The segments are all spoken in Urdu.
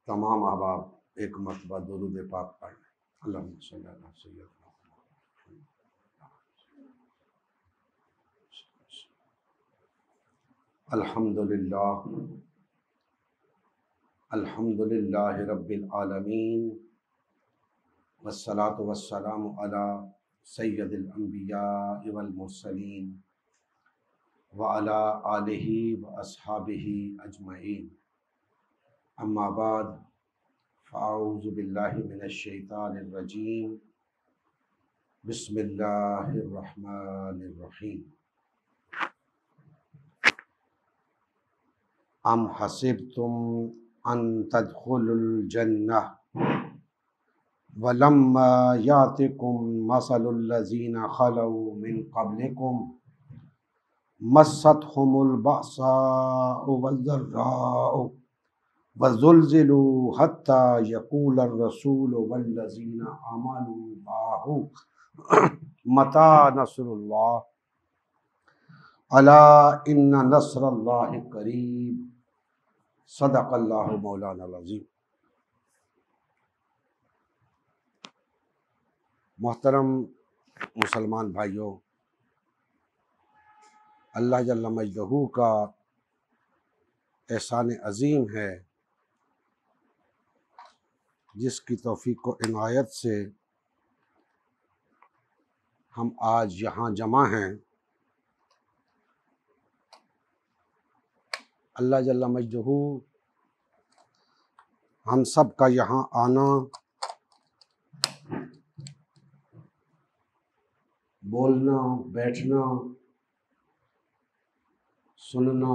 تمام احباب ایک مرتبہ درود پاک پڑھ لیں۔ اللہم صلی اللہ سیدنا الحمدللہ رب العالمین والصلاة والسلام علی سید الانبیاء والمرسلین وعلی آلہ واصحابہ اجمعین، اما بعد فاعوذ باللہ من الشیطان الرجیم، بسم اللہ الرحمن الرحیم۔ ام حسبتم ان تدخلوا الجنہ ولما یاتکم مثل الذین خلوا من قبلکم مستهم البأساء والضراء وزلزلوا حتى يقول الرسول والذين آمنوا معه متى نصر الله ألا إن نصر الله قريب صدق اللہ مولانا العظیم۔ محترم مسلمان بھائیوں، اللہ جل مجدہ کا احسان عظیم ہے جس کی توفیق و عنایت سے ہم آج یہاں جمع ہیں۔ اللہ جل مجدہ ہم سب کا یہاں آنا، بولنا، بیٹھنا، سننا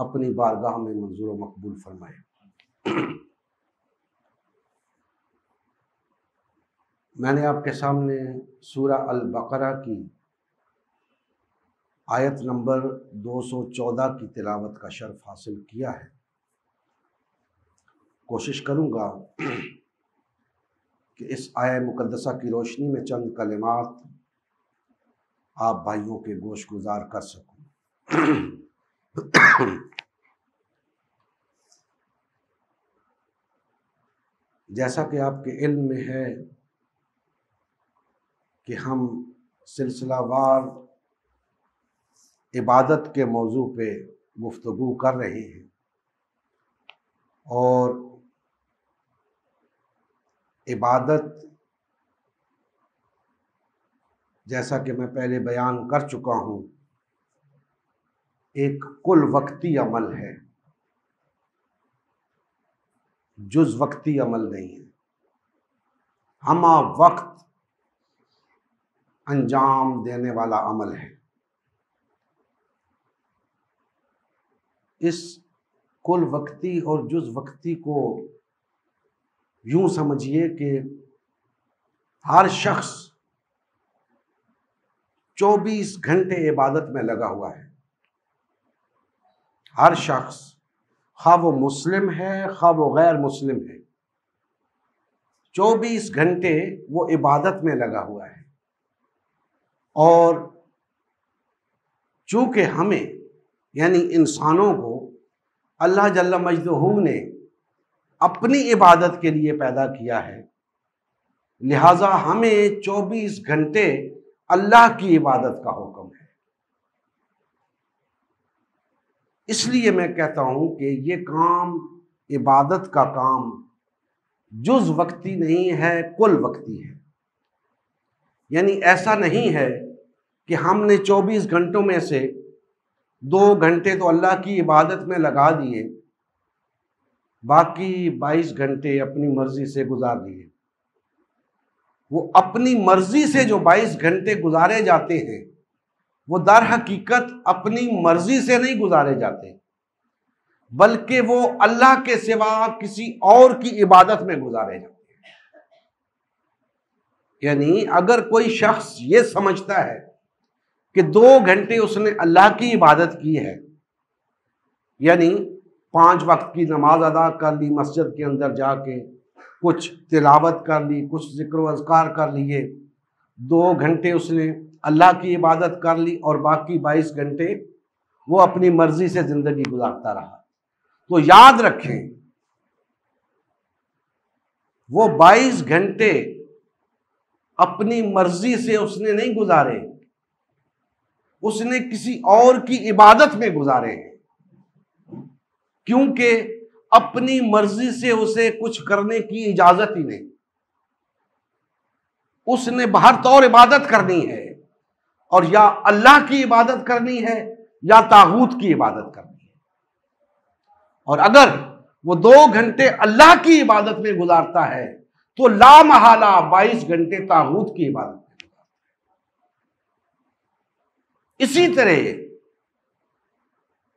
اپنی بارگاہ میں منظور و مقبول فرمائے۔ میں نے آپ کے سامنے سورہ البقرہ کی آیت نمبر 214 کی تلاوت کا شرف حاصل کیا ہے۔ کوشش کروں گا کہ اس آیہ مقدسہ کی روشنی میں چند کلمات آپ بھائیوں کے گوش گزار کر سکوں۔ جیسا کہ آپ کے علم میں ہے کہ ہم سلسلہ وار عبادت کے موضوع پہ گفتگو کر رہے ہیں، اور عبادت جیسا کہ میں پہلے بیان کر چکا ہوں ایک کل وقتی عمل ہے، جز وقتی عمل نہیں ہے، ہمہ وقت انجام دینے والا عمل ہے۔ اس کل وقتی اور جز وقتی کو یوں سمجھیے کہ ہر شخص 24 گھنٹے عبادت میں لگا ہوا ہے۔ ہر شخص، خواہ وہ مسلم ہے خواہ وہ غیر مسلم ہے، 24 گھنٹے وہ عبادت میں لگا ہوا ہے۔ اور چونکہ ہمیں یعنی انسانوں کو اللہ جل مجدہ نے اپنی عبادت کے لیے پیدا کیا ہے، لہٰذا ہمیں 24 گھنٹے اللہ کی عبادت کا حکم ہے۔ اس لیے میں کہتا ہوں کہ یہ کام، عبادت کا کام، جز وقتی نہیں ہے، کل وقتی ہے۔ یعنی ایسا نہیں ہے کہ ہم نے 24 گھنٹوں میں سے 2 گھنٹے تو اللہ کی عبادت میں لگا دیے، باقی 22 گھنٹے اپنی مرضی سے گزار دیے۔ وہ اپنی مرضی سے جو 22 گھنٹے گزارے جاتے ہیں وہ در حقیقت اپنی مرضی سے نہیں گزارے جاتے، بلکہ وہ اللہ کے سوا کسی اور کی عبادت میں گزارے جاتے ہیں۔ یعنی اگر کوئی شخص یہ سمجھتا ہے کہ 2 گھنٹے اس نے اللہ کی عبادت کی ہے، یعنی 5 وقت کی نماز ادا کر لی، مسجد کے اندر جا کے کچھ تلاوت کر لی، کچھ ذکر و اذکار کر لیے، 2 گھنٹے اس نے اللہ کی عبادت کر لی اور باقی 22 گھنٹے وہ اپنی مرضی سے زندگی گزارتا رہا، تو یاد رکھیں وہ 22 گھنٹے اپنی مرضی سے اس نے نہیں گزارے، اس نے کسی اور کی عبادت میں گزارے ہیں، کیونکہ اپنی مرضی سے اسے کچھ کرنے کی اجازت ہی نہیں۔ اس نے بہر طور عبادت کرنی ہے، اور یا اللہ کی عبادت کرنی ہے یا طاغوت کی عبادت کرنی ہے۔ اور اگر وہ 2 گھنٹے اللہ کی عبادت میں گزارتا ہے تو لا محالہ 22 گھنٹے طاغوت کی عبادت میں گزارتا ہے۔ اسی طرح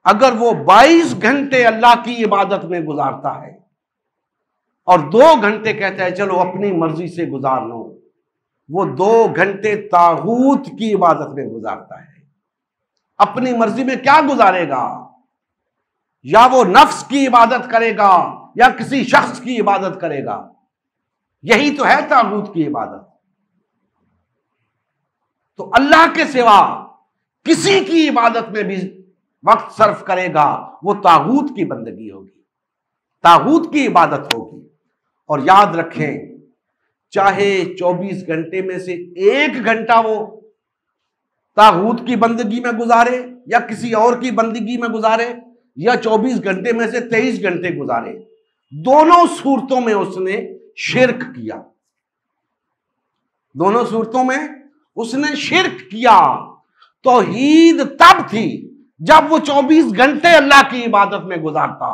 اگر وہ 22 گھنٹے اللہ کی عبادت میں گزارتا ہے اور 2 گھنٹے کہتا ہے چلو اپنی مرضی سے گزار لو، وہ 2 گھنٹے طاغوت کی عبادت میں گزارتا ہے۔ اپنی مرضی میں کیا گزارے گا؟ یا وہ نفس کی عبادت کرے گا یا کسی شخص کی عبادت کرے گا۔ یہی تو ہے طاغوت کی عبادت۔ تو اللہ کے سوا کسی کی عبادت میں بھی وقت صرف کرے گا، وہ طاغوت کی بندگی ہوگی، طاغوت کی عبادت ہوگی۔ اور یاد رکھیں، چاہے 24 گھنٹے میں سے 1 گھنٹہ وہ طاغوت کی بندگی میں گزارے یا کسی اور کی بندگی میں گزارے، یا 24 گھنٹے میں سے 23 گھنٹے گزارے، دونوں صورتوں میں اس نے شرک کیا۔ دونوں صورتوں میں اس نے شرک کیا۔ توحید تب تھی جب وہ 24 گھنٹے اللہ کی عبادت میں گزارتا،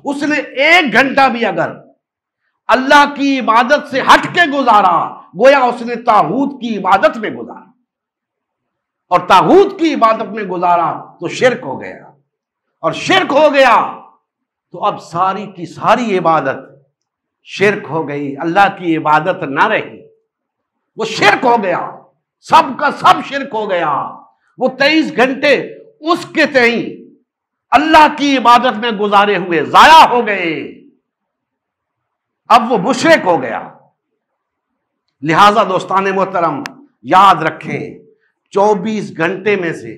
اس نے 1 گھنٹہ بھی اگر اللہ کی عبادت سے ہٹ کے گزارا، گویا اس نے طاغوت کی عبادت میں گزارا، اور طاغوت کی عبادت میں گزارا تو شرک ہو گیا، اور شرک ہو گیا تو اب ساری کی ساری عبادت شرک ہو گئی، اللہ کی عبادت نہ رہی، وہ شرک ہو گیا، سب کا سب شرک ہو گیا۔ وہ 23 گھنٹے اس کے تئیں اللہ کی عبادت میں گزارے ہوئے ضائع ہو گئے، اب وہ مشرک ہو گیا۔ لہذا دوستان محترم یاد رکھیں، 24 گھنٹے میں سے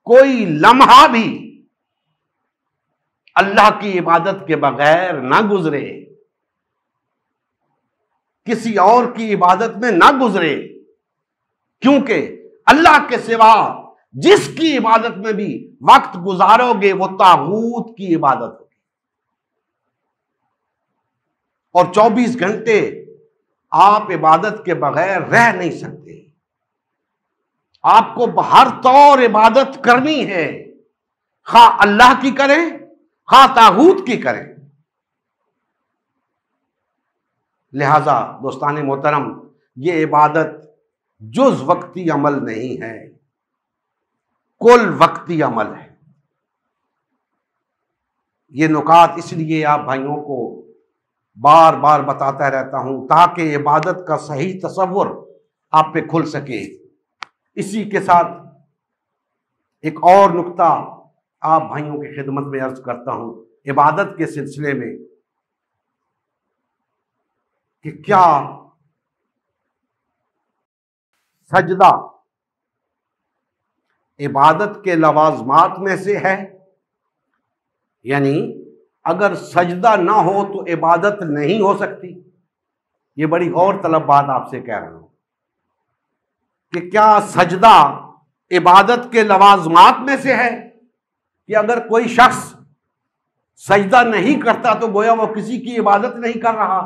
کوئی لمحہ بھی اللہ کی عبادت کے بغیر نہ گزرے، کسی اور کی عبادت میں نہ گزرے، کیونکہ اللہ کے سوا جس کی عبادت میں بھی وقت گزارو گے وہ طاغوت کی عبادت ہوگی۔ اور 24 گھنٹے آپ عبادت کے بغیر رہ نہیں سکتے، آپ کو بہر طور عبادت کرنی ہے، خواہ اللہ کی کریں خواہ طاغوت کی کریں۔ لہذا دوستان محترم، یہ عبادت جز وقتی عمل نہیں ہے، کل وقتی عمل ہے۔ یہ نکات اس لیے آپ بھائیوں کو بار بار بتاتا رہتا ہوں تاکہ عبادت کا صحیح تصور آپ پہ کھل سکے۔ اسی کے ساتھ ایک اور نکتہ آپ بھائیوں کی خدمت میں عرض کرتا ہوں عبادت کے سلسلے میں، کہ کیا سجدہ عبادت کے لوازمات میں سے ہے؟ یعنی اگر سجدہ نہ ہو تو عبادت نہیں ہو سکتی؟ یہ بڑی غور طلب بات آپ سے کہہ رہا ہوں کہ کیا سجدہ عبادت کے لوازمات میں سے ہے کہ اگر کوئی شخص سجدہ نہیں کرتا تو گویا وہ کسی کی عبادت نہیں کر رہا؟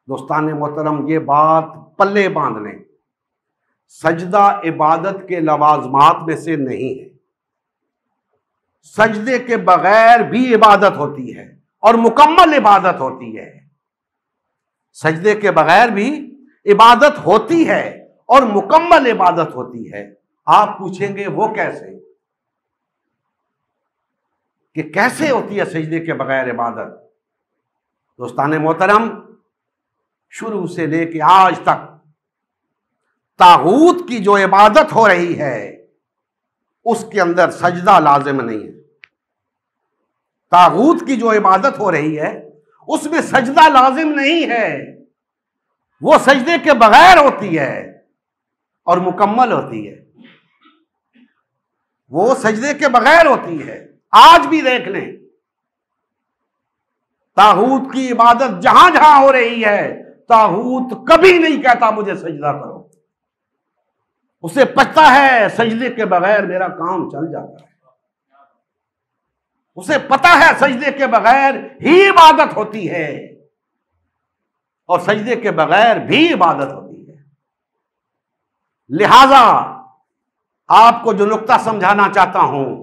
دوستان محترم، یہ بات پلے باندھ لیں، سجدہ عبادت کے لوازمات میں سے نہیں ہے۔ سجدے کے بغیر بھی عبادت ہوتی ہے اور مکمل عبادت ہوتی ہے، سجدے کے بغیر بھی عبادت ہوتی ہے اور مکمل عبادت ہوتی ہے۔ آپ پوچھیں گے وہ کیسے، کہ کیسے ہوتی ہے سجدے کے بغیر عبادت؟ دوستان محترم، شروع سے لے کے آج تک طاغوت کی جو عبادت ہو رہی ہے اس کے اندر سجدہ لازم نہیں ہے۔ طاغوت کی جو عبادت ہو رہی ہے اس میں سجدہ لازم نہیں ہے، وہ سجدے کے بغیر ہوتی ہے اور مکمل ہوتی ہے، وہ سجدے کے بغیر ہوتی ہے۔ آج بھی دیکھ لیں، طاغوت کی عبادت جہاں جہاں ہو رہی ہے، طاغوت کبھی نہیں کہتا مجھے سجدہ کرو، اسے پتہ ہے سجدے کے بغیر میرا کام چل جاتا ہے، اسے پتہ ہے سجدے کے بغیر ہی عبادت ہوتی ہے، اور سجدے کے بغیر بھی عبادت ہوتی ہے۔ لہذا آپ کو جو نقطہ سمجھانا چاہتا ہوں،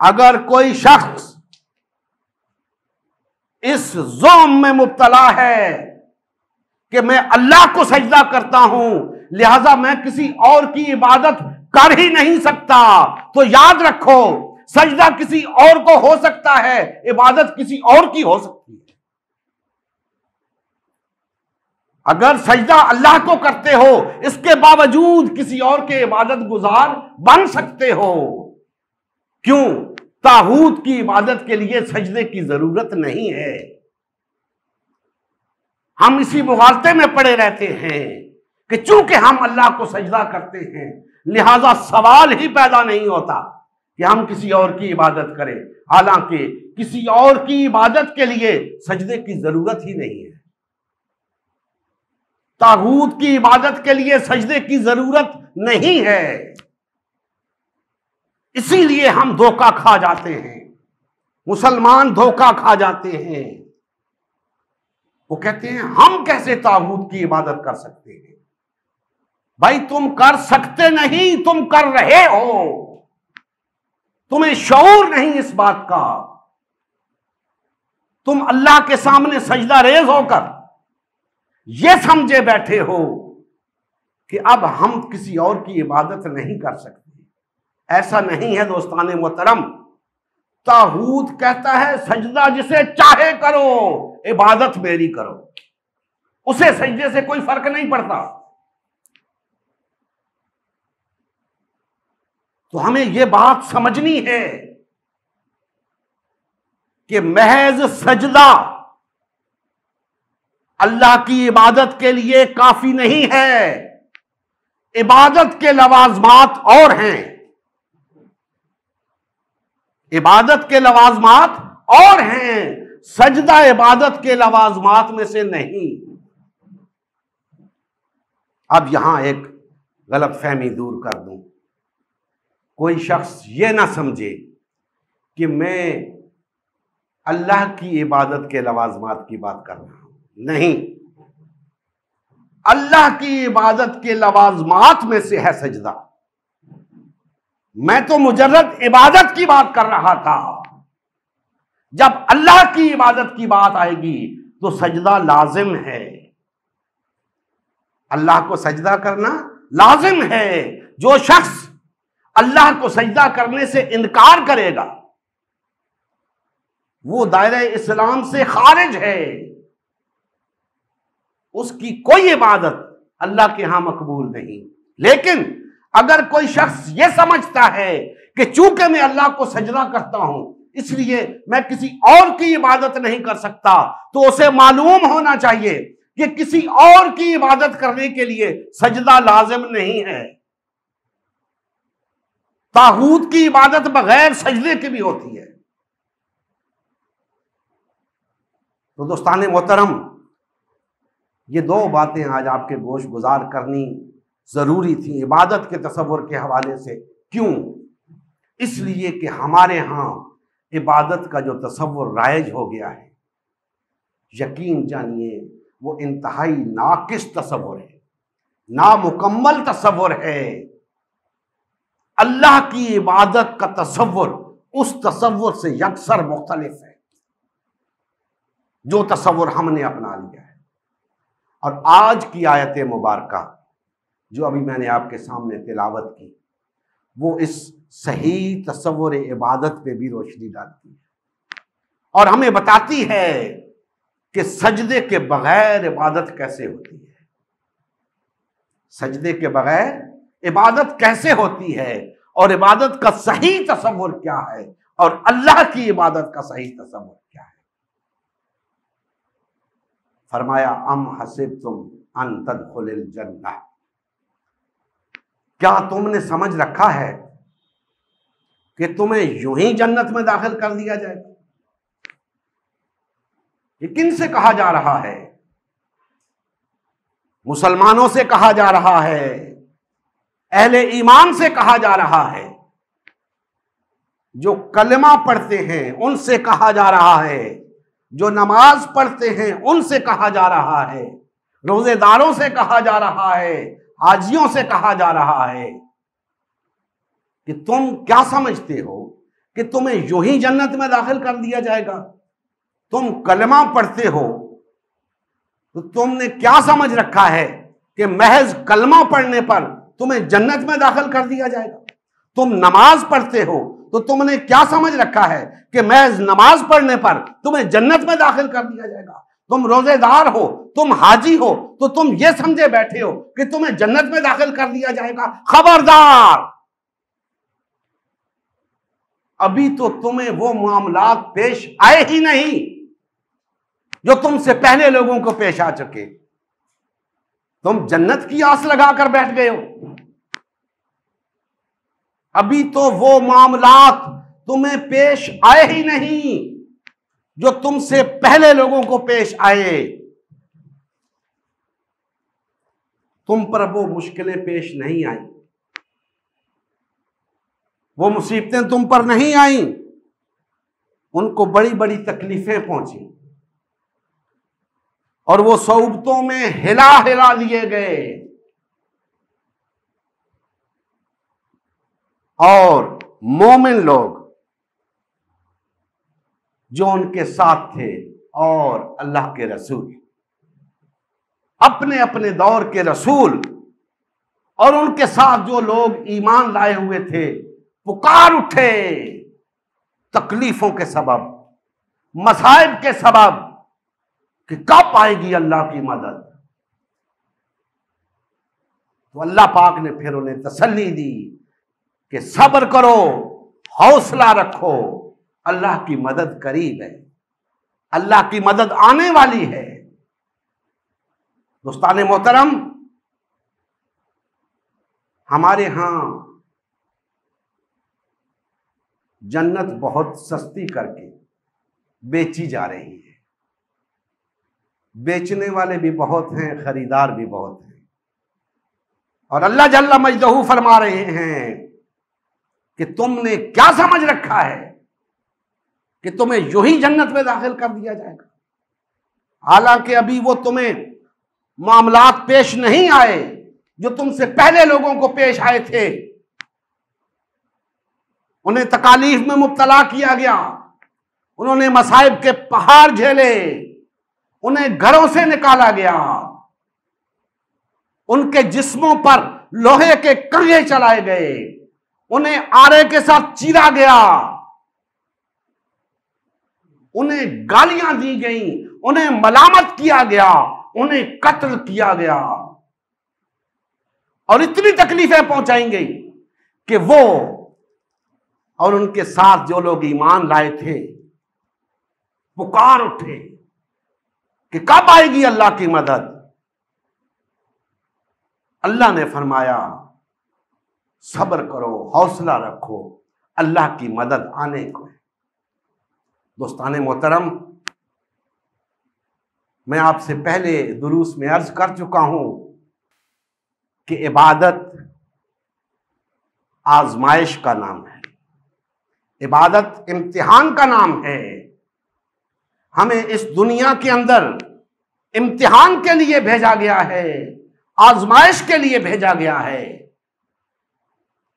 اگر کوئی شخص اس ظلم میں مبتلا ہے کہ میں اللہ کو سجدہ کرتا ہوں لہذا میں کسی اور کی عبادت کر ہی نہیں سکتا، تو یاد رکھو سجدہ کسی اور کو ہو سکتا ہے، عبادت کسی اور کی ہو سکتی ہے۔ اگر سجدہ اللہ کو کرتے ہو اس کے باوجود کسی اور کے عبادت گزار بن سکتے ہو، کیوں؟ طاغوت کی عبادت کے لیے سجدے کی ضرورت نہیں ہے۔ ہم اسی مغالطے میں پڑے رہتے ہیں کہ چونکہ ہم اللہ کو سجدہ کرتے ہیں لہذا سوال ہی پیدا نہیں ہوتا کہ ہم کسی اور کی عبادت کریں، حالانکہ کسی اور کی عبادت کے لیے سجدے کی ضرورت ہی نہیں ہے۔ طاغوت کی عبادت کے لیے سجدے کی ضرورت نہیں ہے، اسی لیے ہم دھوکہ کھا جاتے ہیں، مسلمان دھوکہ کھا جاتے ہیں۔ وہ کہتے ہیں ہم کیسے طاغوت کی عبادت کر سکتے ہیں؟ بھائی تم کر سکتے نہیں، تم کر رہے ہو، تمہیں شعور نہیں اس بات کا۔ تم اللہ کے سامنے سجدہ ریز ہو کر یہ سمجھے بیٹھے ہو کہ اب ہم کسی اور کی عبادت نہیں کر سکتے۔ ایسا نہیں ہے دوستان محترم، طاغوت کہتا ہے سجدہ جسے چاہے کرو، عبادت میری کرو، اسے سجدے سے کوئی فرق نہیں پڑتا۔ تو ہمیں یہ بات سمجھنی ہے کہ محض سجدہ اللہ کی عبادت کے لیے کافی نہیں ہے، عبادت کے لوازمات اور ہیں، عبادت کے لوازمات اور ہیں، سجدہ عبادت کے لوازمات میں سے نہیں۔ اب یہاں ایک غلط فہمی دور کر دوں، کوئی شخص یہ نہ سمجھے کہ میں اللہ کی عبادت کے لوازمات کی بات کر رہا ہوں، نہیں، اللہ کی عبادت کے لوازمات میں سے ہے سجدہ۔ میں تو مجرد عبادت کی بات کر رہا تھا، جب اللہ کی عبادت کی بات آئے گی تو سجدہ لازم ہے، اللہ کو سجدہ کرنا لازم ہے۔ جو شخص اللہ کو سجدہ کرنے سے انکار کرے گا وہ دائرہ اسلام سے خارج ہے، اس کی کوئی عبادت اللہ کے ہاں مقبول نہیں۔ لیکن اگر کوئی شخص یہ سمجھتا ہے کہ چونکہ میں اللہ کو سجدہ کرتا ہوں اس لیے میں کسی اور کی عبادت نہیں کر سکتا، تو اسے معلوم ہونا چاہیے کہ کسی اور کی عبادت کرنے کے لیے سجدہ لازم نہیں ہے۔ طاغوت کی عبادت بغیر سجدے کی بھی ہوتی ہے۔ تو دوستان محترم، یہ دو باتیں آج آپ کے گوش گزار کرنی ضروری تھی عبادت کے تصور کے حوالے سے۔ کیوں؟ اس لیے کہ ہمارے ہاں عبادت کا جو تصور رائج ہو گیا ہے، یقین جانیے وہ انتہائی ناقص تصور ہے، نامکمل تصور ہے۔ اللہ کی عبادت کا تصور اس تصور سے یکسر مختلف ہے جو تصور ہم نے اپنا لیا ہے۔ اور آج کی آیت مبارکہ جو ابھی میں نے آپ کے سامنے تلاوت کی، وہ اس صحیح تصور عبادت پہ بھی روشنی ڈالتی ہے اور ہمیں بتاتی ہے کہ سجدے کے بغیر عبادت کیسے ہوتی ہے، سجدے کے بغیر عبادت کیسے ہوتی ہے، اور عبادت کا صحیح تصور کیا ہے، اور اللہ کی عبادت کا صحیح تصور کیا ہے۔ فرمایا ام حسبتم ان تدخلوا الجنہ، کیا تم نے سمجھ رکھا ہے کہ تمہیں یوں ہی جنت میں داخل کر دیا جائے گا؟ یہ کن سے کہا جا رہا ہے؟ مسلمانوں سے کہا جا رہا ہے، اہل ایمان سے کہا جا رہا ہے، جو کلمہ پڑھتے ہیں ان سے کہا جا رہا ہے، جو نماز پڑھتے ہیں ان سے کہا جا رہا ہے، روزے داروں سے کہا جا رہا ہے، حاجیوں سے کہا جا رہا ہے کہ تم کیا سمجھتے ہو کہ تمہیں یوں ہی جنت میں داخل کر دیا جائے گا؟ تم کلمہ پڑھتے ہو تو تم نے کیا سمجھ رکھا ہے کہ محض کلمہ پڑھنے پر تمہیں جنت میں داخل کر دیا جائے گا؟ تم نماز پڑھتے ہو تو تم نے کیا سمجھ رکھا ہے کہ محض نماز پڑھنے پر تمہیں جنت میں داخل کر دیا جائے گا؟ تم روزے دار ہو، تم حاجی ہو تو تم یہ سمجھے بیٹھے ہو کہ تمہیں جنت میں داخل کر دیا جائے گا؟ خبردار! ابھی تو تمہیں وہ معاملات پیش آئے ہی نہیں جو تم سے پہلے لوگوں کو پیش آ چکے۔ تم جنت کی آس لگا کر بیٹھ گئے ہو، ابھی تو وہ معاملات تمہیں پیش آئے ہی نہیں جو تم سے پہلے لوگوں کو پیش آئے۔ تم پر وہ مشکلیں پیش نہیں آئیں، وہ مصیبتیں تم پر نہیں آئیں، ان کو بڑی بڑی تکلیفیں پہنچیں اور وہ صعوبتوں میں ہلا ہلا لیے گئے، اور مومن لوگ جو ان کے ساتھ تھے اور اللہ کے رسول، اپنے اپنے دور کے رسول اور ان کے ساتھ جو لوگ ایمان لائے ہوئے تھے، پکار اٹھے تکلیفوں کے سبب، مصائب کے سبب کہ کب آئے گی اللہ کی مدد؟ تو اللہ پاک نے پھر انہیں تسلی دی کہ صبر کرو، حوصلہ رکھو، اللہ کی مدد قریب ہے، اللہ کی مدد آنے والی ہے۔ دوستان محترم، ہمارے ہاں جنت بہت سستی کر کے بیچی جا رہی ہے، بیچنے والے بھی بہت ہیں، خریدار بھی بہت ہیں، اور اللہ جل مجدہ فرما رہے ہیں کہ تم نے کیا سمجھ رکھا ہے کہ تمہیں یوں ہی جنت میں داخل کر دیا جائے گا؟ حالانکہ ابھی وہ تمہیں معاملات پیش نہیں آئے جو تم سے پہلے لوگوں کو پیش آئے تھے۔ انہیں تکالیف میں مبتلا کیا گیا، انہوں نے مصائب کے پہاڑ جھیلے، انہیں گھروں سے نکالا گیا، ان کے جسموں پر لوہے کے کنگھے چلائے گئے، انہیں آرے کے ساتھ چیرا گیا، انہیں گالیاں دی گئیں، انہیں ملامت کیا گیا، انہیں قتل کیا گیا، اور اتنی تکلیفیں پہنچائیں گئی کہ وہ اور ان کے ساتھ جو لوگ ایمان لائے تھے پکار اٹھے کہ کب آئے گی اللہ کی مدد؟ اللہ نے فرمایا صبر کرو، حوصلہ رکھو، اللہ کی مدد آنے کو ہے۔ دوستان محترم، میں آپ سے پہلے دروس میں عرض کر چکا ہوں کہ عبادت آزمائش کا نام ہے، عبادت امتحان کا نام ہے۔ ہمیں اس دنیا کے اندر امتحان کے لیے بھیجا گیا ہے، آزمائش کے لیے بھیجا گیا ہے،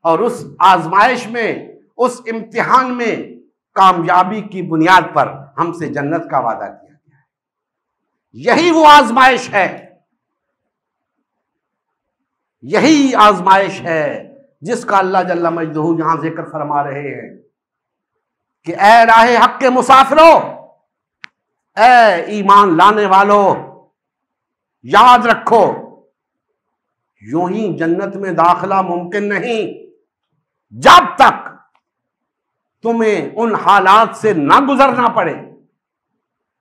اور اس آزمائش میں، اس امتحان میں کامیابی کی بنیاد پر ہم سے جنت کا وعدہ کیا گیا ہے۔ یہی وہ آزمائش ہے، یہی آزمائش ہے جس کا اللہ جل مجدہ یہاں ذکر فرما رہے ہیں کہ اے راہ حق کے مسافرو، اے ایمان لانے والو، یاد رکھو یوں ہی جنت میں داخلہ ممکن نہیں جب تک تمہیں ان حالات سے نہ گزرنا پڑے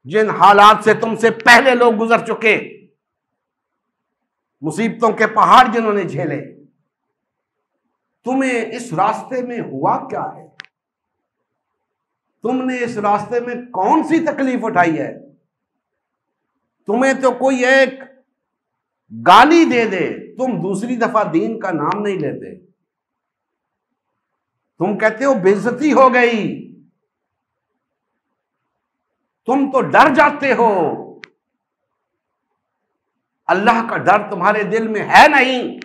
جن حالات سے تم سے پہلے لوگ گزر چکے، مصیبتوں کے پہاڑ جنہوں نے جھیلے۔ تمہیں اس راستے میں ہوا کیا ہے؟ تم نے اس راستے میں کون سی تکلیف اٹھائی ہے تمہیں تو کوئی ایک گالی دے دے، تم دوسری دفعہ دین کا نام نہیں لیتے، تم کہتے ہو بے عزتی ہو گئی، تم تو ڈر جاتے ہو۔ اللہ کا ڈر تمہارے دل میں ہے نہیں،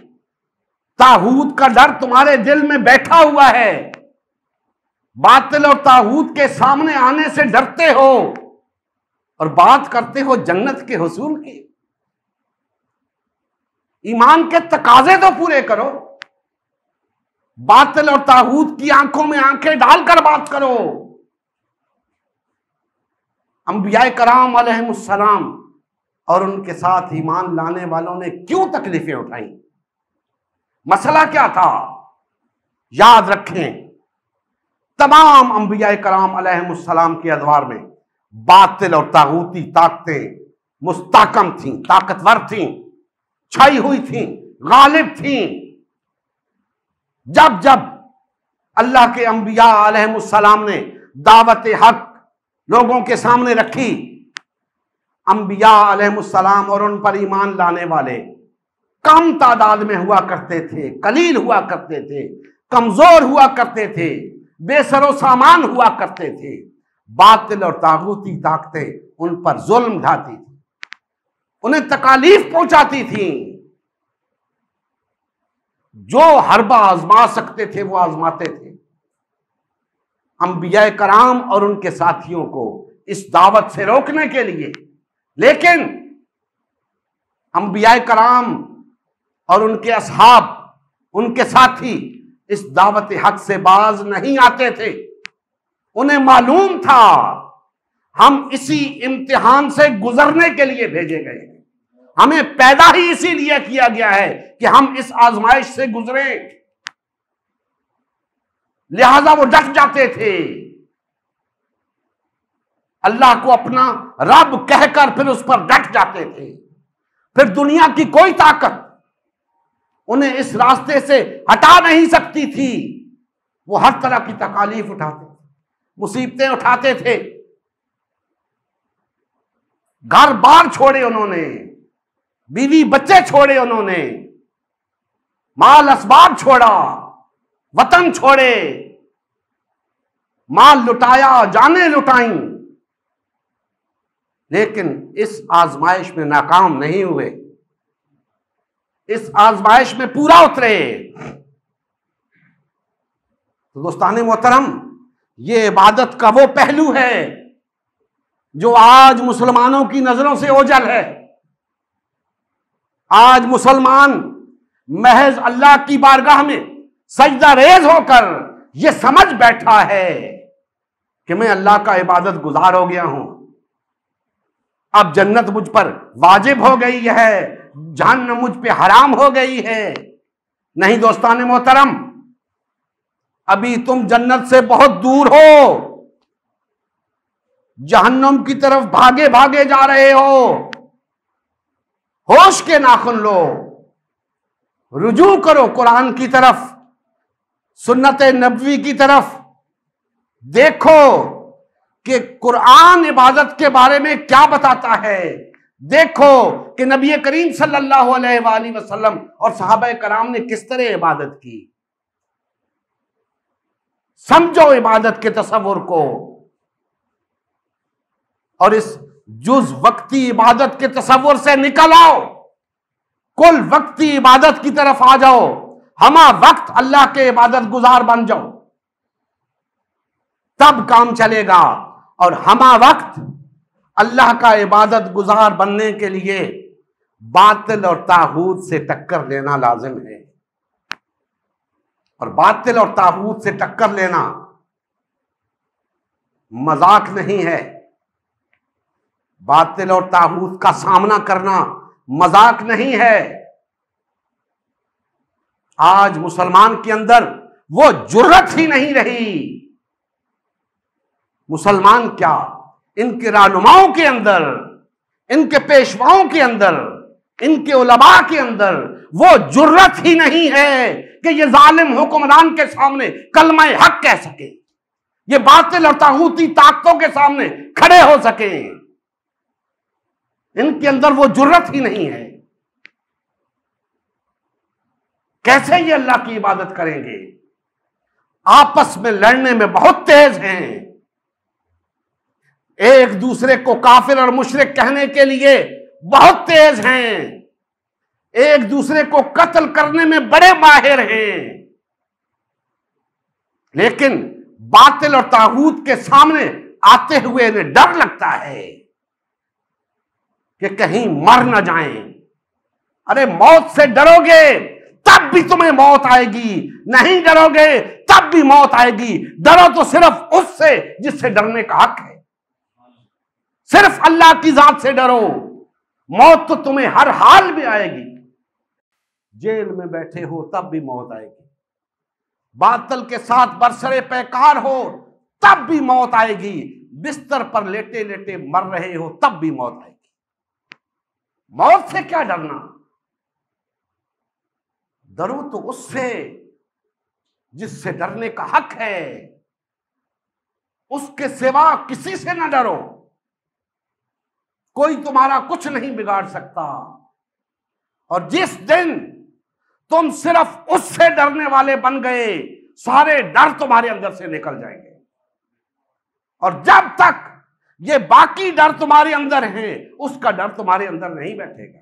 طاغوت کا ڈر تمہارے دل میں بیٹھا ہوا ہے، باطل اور طاغوت کے سامنے آنے سے ڈرتے ہو اور بات کرتے ہو جنت کے حصول کی۔ ایمان کے تقاضے تو پورے کرو، باطل اور طاغوت کی آنکھوں میں آنکھیں ڈال کر بات کرو۔ انبیاء کرام علیہ السلام اور ان کے ساتھ ایمان لانے والوں نے کیوں تکلیفیں اٹھائیں؟ مسئلہ کیا تھا؟ یاد رکھیں، تمام انبیاء کرام علیہ السلام کے ادوار میں باطل اور طاغوتی طاقتیں مستحکم تھیں، طاقتور تھیں، چھائی ہوئی تھیں، غالب تھیں۔ جب جب اللہ کے انبیاء علیہ السلام نے دعوت حق لوگوں کے سامنے رکھی، انبیاء علیہ السلام اور ان پر ایمان لانے والے کم تعداد میں ہوا کرتے تھے، قلیل ہوا کرتے تھے، کمزور ہوا کرتے تھے، بے سر و سامان ہوا کرتے تھے۔ باطل اور طاغوتی طاقتیں ان پر ظلم ڈھاتی تھی، انہیں تکالیف پہنچاتی تھیں۔ جو حربہ آزما سکتے تھے وہ آزماتے تھے۔ انبیاء کرام اور ان کے ساتھیوں کو اس دعوت سے روکنے کے لیے، لیکن انبیاء کرام اور ان کے اصحاب، ان کے ساتھی اس دعوت حق سے باز نہیں آتے تھے۔ انہیں معلوم تھا ہم اسی امتحان سے گزرنے کے لیے بھیجے گئے ہیں، ہمیں پیدا ہی اسی لیے کیا گیا ہے کہ ہم اس آزمائش سے گزریں، لہذا وہ ڈٹ جاتے تھے۔ اللہ کو اپنا رب کہہ کر پھر اس پر ڈٹ جاتے تھے، پھر دنیا کی کوئی طاقت انہیں اس راستے سے ہٹا نہیں سکتی تھی۔ وہ ہر طرح کی تکالیف اٹھاتے تھے، مصیبتیں اٹھاتے تھے، گھر بار چھوڑے انہوں نے، بیوی بچے چھوڑے انہوں نے، مال اسباب چھوڑا، وطن چھوڑے، مال لٹایا، جانیں لٹائیں، لیکن اس آزمائش میں ناکام نہیں ہوئے، اس آزمائش میں پورا اترے۔ تو دوستان محترم، یہ عبادت کا وہ پہلو ہے جو آج مسلمانوں کی نظروں سے اوجھل ہے۔ آج مسلمان محض اللہ کی بارگاہ میں سجدہ ریز ہو کر یہ سمجھ بیٹھا ہے کہ میں اللہ کا عبادت گزار ہو گیا ہوں، اب جنت مجھ پر واجب ہو گئی ہے، جہنم مجھ پہ حرام ہو گئی ہے۔ نہیں دوستان محترم، ابھی تم جنت سے بہت دور ہو، جہنم کی طرف بھاگے بھاگے جا رہے ہو۔ ہوش کے ناخن لو، رجوع کرو قرآن کی طرف، سنت نبوی کی طرف، دیکھو کہ قرآن عبادت کے بارے میں کیا بتاتا ہے، دیکھو کہ نبی کریم صلی اللہ علیہ وآلہ وسلم اور صحابہ کرام نے کس طرح عبادت کی۔ سمجھو عبادت کے تصور کو، اور اس جز وقتی عبادت کے تصور سے نکل آؤ، کل وقتی عبادت کی طرف آ جاؤ، ہمہ وقت اللہ کے عبادت گزار بن جاؤ، تب کام چلے گا۔ اور ہمہ وقت اللہ کا عبادت گزار بننے کے لیے باطل اور طاغوت سے ٹکر لینا لازم ہے، اور باطل اور طاغوت سے ٹکر لینا مذاق نہیں ہے، باطل اور طاغوت کا سامنا کرنا مذاق نہیں ہے۔ آج مسلمان کے اندر وہ جرأت ہی نہیں رہی۔ مسلمان کیا، ان کے رہنماؤں کے اندر، ان کے پیشواؤں کے اندر، ان کے علماء کے اندر وہ جرأت ہی نہیں ہے کہ یہ ظالم حکمران کے سامنے کلمہ حق کہہ سکیں، یہ باطل اور طاغوتی طاقتوں کے سامنے کھڑے ہو سکیں۔ ان کے اندر وہ جرت ہی نہیں ہے. کیسے یہ اللہ کی عبادت کریں گے؟ آپس میں لڑنے میں بہت تیز ہیں، ایک دوسرے کو کافر اور مشرک کہنے کے لیے بہت تیز ہیں، ایک دوسرے کو قتل کرنے میں بڑے ماہر ہیں، لیکن باطل اور طاغوت کے سامنے آتے ہوئے انہیں ڈر لگتا ہے کہ کہیں مر نہ جائیں. ارے موت سے ڈرو گے تب بھی تمہیں موت آئے گی، نہیں ڈرو گے تب بھی موت آئے گی. ڈرو تو صرف اس سے جس سے ڈرنے کا حق ہے، صرف اللہ کی ذات سے ڈرو. موت تو تمہیں ہر حال میں آئے گی. جیل میں بیٹھے ہو تب بھی موت آئے گی، باطل کے ساتھ برسرے پیکار ہو تب بھی موت آئے گی، بستر پر لیٹے لیٹے مر رہے ہو تب بھی موت آئے گی. موت سے کیا ڈرنا؟ ڈرو تو اس سے جس سے ڈرنے کا حق ہے، اس کے سوا کسی سے نہ ڈرو. کوئی تمہارا کچھ نہیں بگاڑ سکتا، اور جس دن تم صرف اس سے ڈرنے والے بن گئے سارے ڈر تمہارے اندر سے نکل جائیں گے. اور جب تک یہ باقی ڈر تمہارے اندر ہیں اس کا ڈر تمہارے اندر نہیں بیٹھے گا.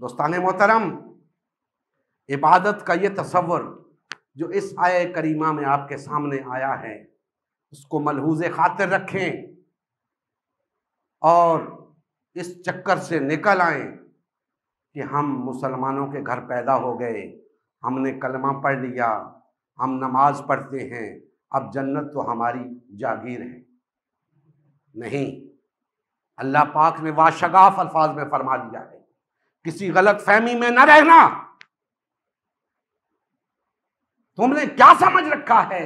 دوستان محترم، عبادت کا یہ تصور جو اس آیہ کریمہ میں آپ کے سامنے آیا ہے اس کو ملحوظ خاطر رکھیں اور اس چکر سے نکل آئیں کہ ہم مسلمانوں کے گھر پیدا ہو گئے، ہم نے کلمہ پڑھ لیا، ہم نماز پڑھتے ہیں، اب جنت تو ہماری جاگیر ہے. نہیں، اللہ پاک نے واشگاف الفاظ میں فرما دیا ہے، کسی غلط فہمی میں نہ رہنا. تم نے کیا سمجھ رکھا ہے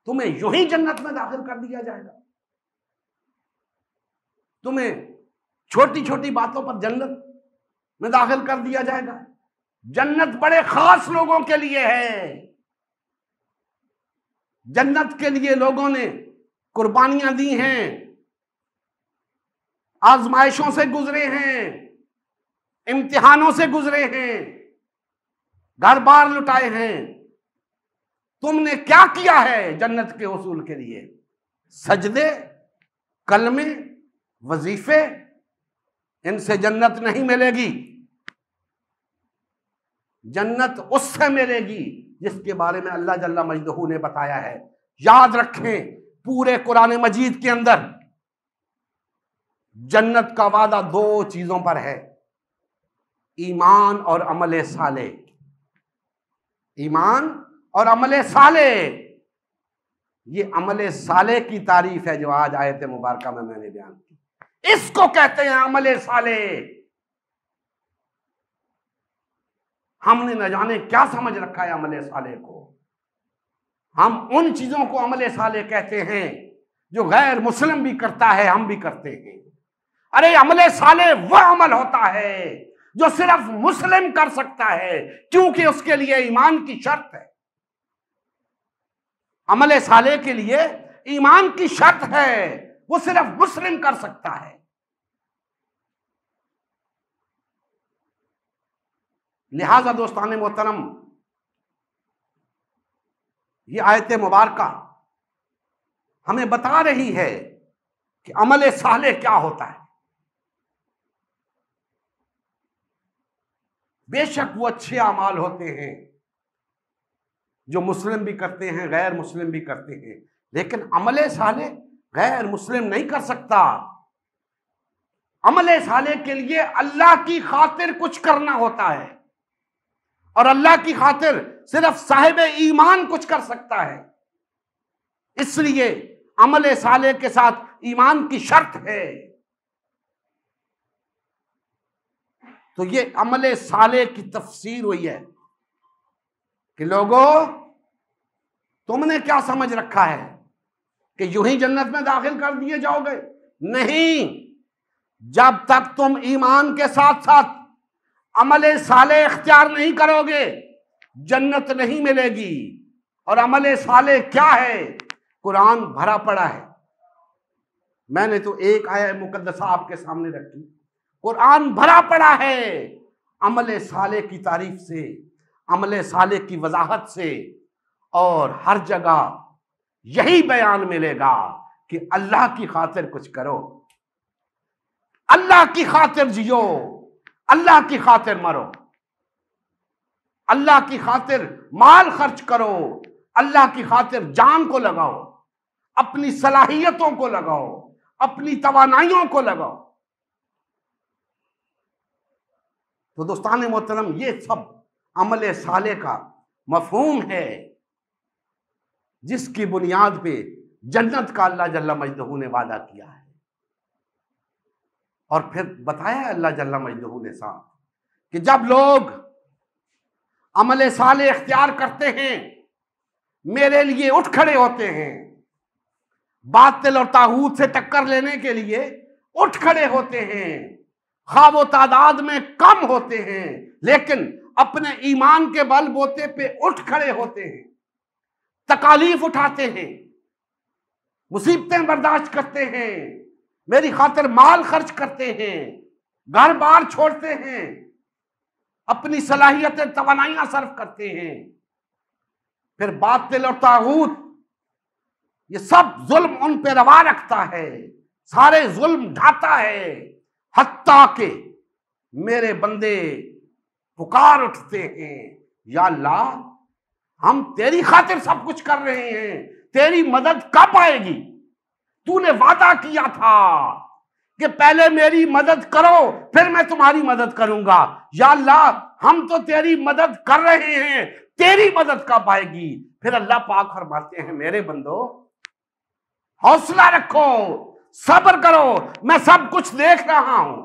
تمہیں یوں ہی جنت میں داخل کر دیا جائے گا؟ تمہیں چھوٹی چھوٹی باتوں پر جنت میں داخل کر دیا جائے گا؟ جنت بڑے خاص لوگوں کے لیے ہے. جنت کے لیے لوگوں نے قربانیاں دی ہیں، آزمائشوں سے گزرے ہیں، امتحانوں سے گزرے ہیں، گھر بار لٹائے ہیں. تم نے کیا کیا ہے جنت کے حصول کے لیے؟ سجدے، کلمے، وظیفے، ان سے جنت نہیں ملے گی. جنت اس سے ملے گی جس کے بارے میں اللہ جل مجدہ نے بتایا ہے. یاد رکھیں، پورے قرآن مجید کے اندر جنت کا وعدہ دو چیزوں پر ہے، ایمان اور عمل صالح. ایمان اور عمل صالح، یہ عمل صالح کی تعریف ہے جو آج آیت مبارکہ میں نے بیان کی. اس کو کہتے ہیں عمل صالح. ہم نے نہ جانے کیا سمجھ رکھا ہے عمل صالح کو. ہم ان چیزوں کو عمل صالح کہتے ہیں جو غیر مسلم بھی کرتا ہے، ہم بھی کرتے ہیں. ارے عمل صالح وہ عمل ہوتا ہے جو صرف مسلم کر سکتا ہے، کیونکہ اس کے لیے ایمان کی شرط ہے. عمل صالح کے لیے ایمان کی شرط ہے، وہ صرف مسلم کر سکتا ہے. لہذا دوستان محترم، یہ آیت مبارکہ ہمیں بتا رہی ہے کہ عمل صالح کیا ہوتا ہے. بے شک وہ اچھے اعمال ہوتے ہیں جو مسلم بھی کرتے ہیں، غیر مسلم بھی کرتے ہیں، لیکن عمل صالح غیر مسلم نہیں کر سکتا. عمل صالح کے لیے اللہ کی خاطر کچھ کرنا ہوتا ہے، اور اللہ کی خاطر صرف صاحب ایمان کچھ کر سکتا ہے. اس لیے عمل صالح کے ساتھ ایمان کی شرط ہے. تو یہ عمل صالح کی تفسیر ہوئی ہے کہ لوگوں، تم نے کیا سمجھ رکھا ہے کہ یوں ہی جنت میں داخل کر دیے جاؤ گے؟ نہیں، جب تک تم ایمان کے ساتھ ساتھ عمل صالح اختیار نہیں کرو گے جنت نہیں ملے گی. اور عمل صالح کیا ہے؟ قرآن بھرا پڑا ہے. میں نے تو ایک آیہ مقدسہ آپ کے سامنے رکھی، قرآن بھرا پڑا ہے عمل صالح کی تعریف سے، عمل صالح کی وضاحت سے، اور ہر جگہ یہی بیان ملے گا کہ اللہ کی خاطر کچھ کرو، اللہ کی خاطر جیو، اللہ کی خاطر مرو، اللہ کی خاطر مال خرچ کرو، اللہ کی خاطر جان کو لگاؤ، اپنی صلاحیتوں کو لگاؤ، اپنی توانائیوں کو لگاؤ۔ تو دوستان محترم، یہ سب عمل صالح کا مفہوم ہے جس کی بنیاد پہ جنت کا اللہ جل مجدہ نے وعدہ کیا ہے، اور پھر بتایا اللہ جل مجدہ نے ساتھ کہ جب لوگ عمل صالح اختیار کرتے ہیں، میرے لیے اٹھ کھڑے ہوتے ہیں، باطل اور طاغوت سے ٹکر لینے کے لیے اٹھ کھڑے ہوتے ہیں، خواہ و تعداد میں کم ہوتے ہیں لیکن اپنے ایمان کے بل بوتے پہ اٹھ کھڑے ہوتے ہیں، تکالیف اٹھاتے ہیں، مصیبتیں برداشت کرتے ہیں، میری خاطر مال خرچ کرتے ہیں، گھر بار چھوڑتے ہیں، اپنی صلاحیتیں توانائیاں صرف کرتے ہیں، پھر باطل اور طاغوت یہ سب ظلم ان پہ روا رکھتا ہے، سارے ظلم ڈھاتا ہے، حتیٰ کہ میرے بندے پکار اٹھتے ہیں، یا اللہ ہم تیری خاطر سب کچھ کر رہے ہیں، تیری مدد کب آئے گی؟ تو نے وعدہ کیا تھا کہ پہلے میری مدد کرو پھر میں تمہاری مدد کروں گا، یا اللہ ہم تو تیری مدد کر رہے ہیں، تیری مدد کب آئے گی؟ پھر اللہ پاک فرماتے ہیں میرے بندو حوصلہ رکھو، صبر کرو، میں سب کچھ دیکھ رہا ہوں،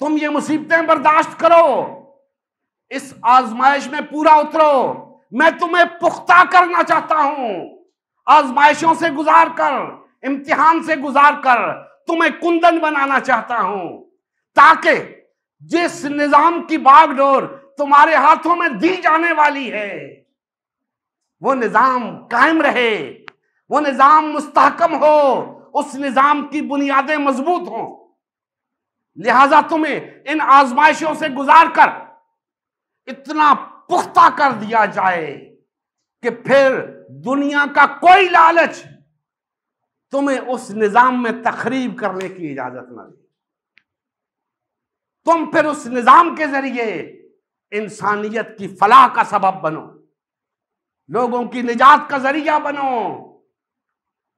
تم یہ مصیبتیں برداشت کرو، اس آزمائش میں پورا اترو، میں تمہیں پختہ کرنا چاہتا ہوں، آزمائشوں سے گزار کر، امتحان سے گزار کر تمہیں کندن بنانا چاہتا ہوں، تاکہ جس نظام کی باغ ڈور تمہارے ہاتھوں میں دی جانے والی ہے وہ نظام قائم رہے، وہ نظام مستحکم ہو، اس نظام کی بنیادیں مضبوط ہوں، لہذا تمہیں ان آزمائشوں سے گزار کر اتنا پختہ کر دیا جائے کہ پھر دنیا کا کوئی لالچ تمہیں اس نظام میں تخریب کرنے کی اجازت نہ دے، تم پھر اس نظام کے ذریعے انسانیت کی فلاح کا سبب بنو، لوگوں کی نجات کا ذریعہ بنو،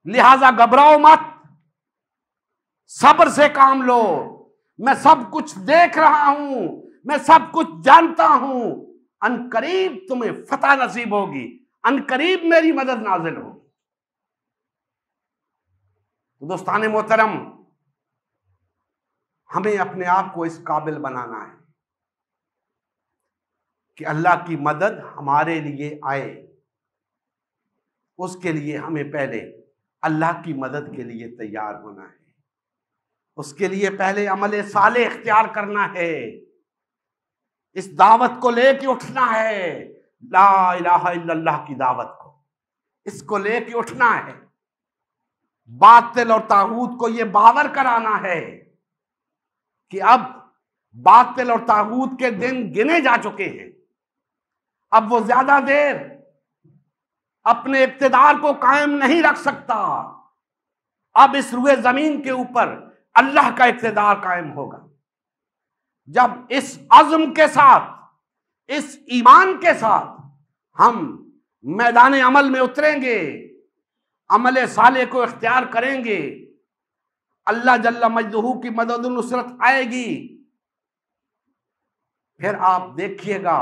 لہذا گھبراؤ مت، صبر سے کام لو، میں سب کچھ دیکھ رہا ہوں، میں سب کچھ جانتا ہوں، ان قریب تمہیں فتح نصیب ہوگی، ان قریب میری مدد نازل ہوگی۔ تو دوستان محترم، ہمیں اپنے آپ کو اس قابل بنانا ہے کہ اللہ کی مدد ہمارے لیے آئے، اس کے لیے ہمیں پہلے اللہ کی مدد کے لیے تیار ہونا ہے، اس کے لیے پہلے عمل صالح اختیار کرنا ہے، اس دعوت کو لے کے اٹھنا ہے، لا الہ الا اللہ کی دعوت کو، اس کو لے کے اٹھنا ہے، باطل اور طاغوت کو یہ باور کرانا ہے کہ اب باطل اور طاغوت کے دن گنے جا چکے ہیں، اب وہ زیادہ دیر اپنے اقتدار کو قائم نہیں رکھ سکتا، اب اس روئے زمین کے اوپر اللہ کا اقتدار قائم ہوگا، جب اس عزم کے ساتھ، اس ایمان کے ساتھ ہم میدان عمل میں اتریں گے، عمل صالح کو اختیار کریں گے، اللہ جل مجدہ کی مدد و نصرت آئے گی، پھر آپ دیکھیے گا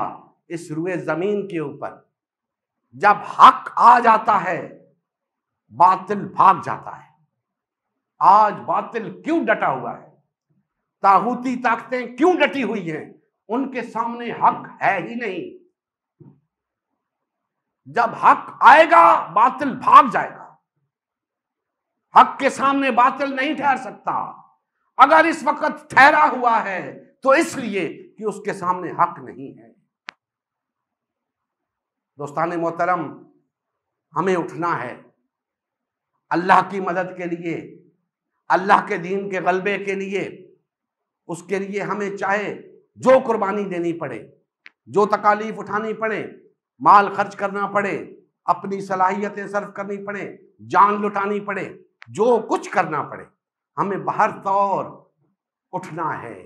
اس روئے زمین کے اوپر جب حق آ جاتا ہے باطل بھاگ جاتا ہے۔ آج باطل کیوں ڈٹا ہوا ہے، طاغوتی طاقتیں کیوں ڈٹی ہوئی ہیں؟ ان کے سامنے حق ہے ہی نہیں، جب حق آئے گا باطل بھاگ جائے گا، حق کے سامنے باطل نہیں ٹھہر سکتا، اگر اس وقت ٹھہرا ہوا ہے تو اس لیے کہ اس کے سامنے حق نہیں ہے۔ دوستان محترم، ہمیں اٹھنا ہے، اللہ کی مدد کے لیے، اللہ کے دین کے غلبے کے لیے، اس کے لیے ہمیں چاہے جو قربانی دینی پڑے، جو تکالیف اٹھانی پڑے، مال خرچ کرنا پڑے، اپنی صلاحیتیں صرف کرنی پڑے، جان لٹانی پڑے، جو کچھ کرنا پڑے، ہمیں بہر طور اٹھنا ہے،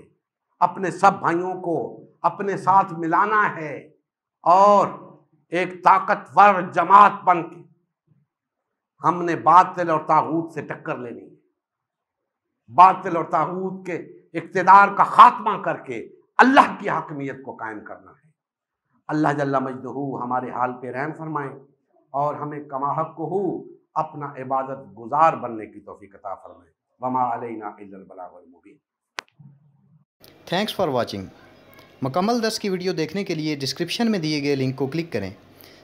اپنے سب بھائیوں کو اپنے ساتھ ملانا ہے اور ایک طاقتور جماعت بن کے ہم نے باطل اور طاغوت سے ٹکر لینی ہے، باطل اور طاغوت کے اقتدار کا خاتمہ کر کے اللہ کی حاکمیت کو قائم کرنا ہے۔ اللہ جل مجدہ ہمارے حال پہ رحم فرمائیں اور ہمیں کما حق ہو اپنا عبادت گزار بننے کی توفیق عطا فرمائیں۔ وما علینا الا البلاغ المبین۔ Thanks for watching. مکمل درس کی ویڈیو دیکھنے کے لیے ڈسکرپشن میں دیے گئے لنک کو کلک کریں۔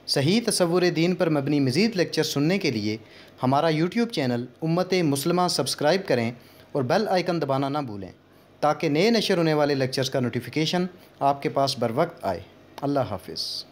صحیح تصور دین پر مبنی مزید لیکچر سننے کے لیے ہمارا یوٹیوب چینل امت مسلمہ سبسکرائب کریں اور بیل آئیکن دبانا نہ بھولیں تاکہ نئے نشر ہونے والے لیکچرز کا نوٹیفیکیشن آپ کے پاس بر وقت آئے۔ اللہ حافظ۔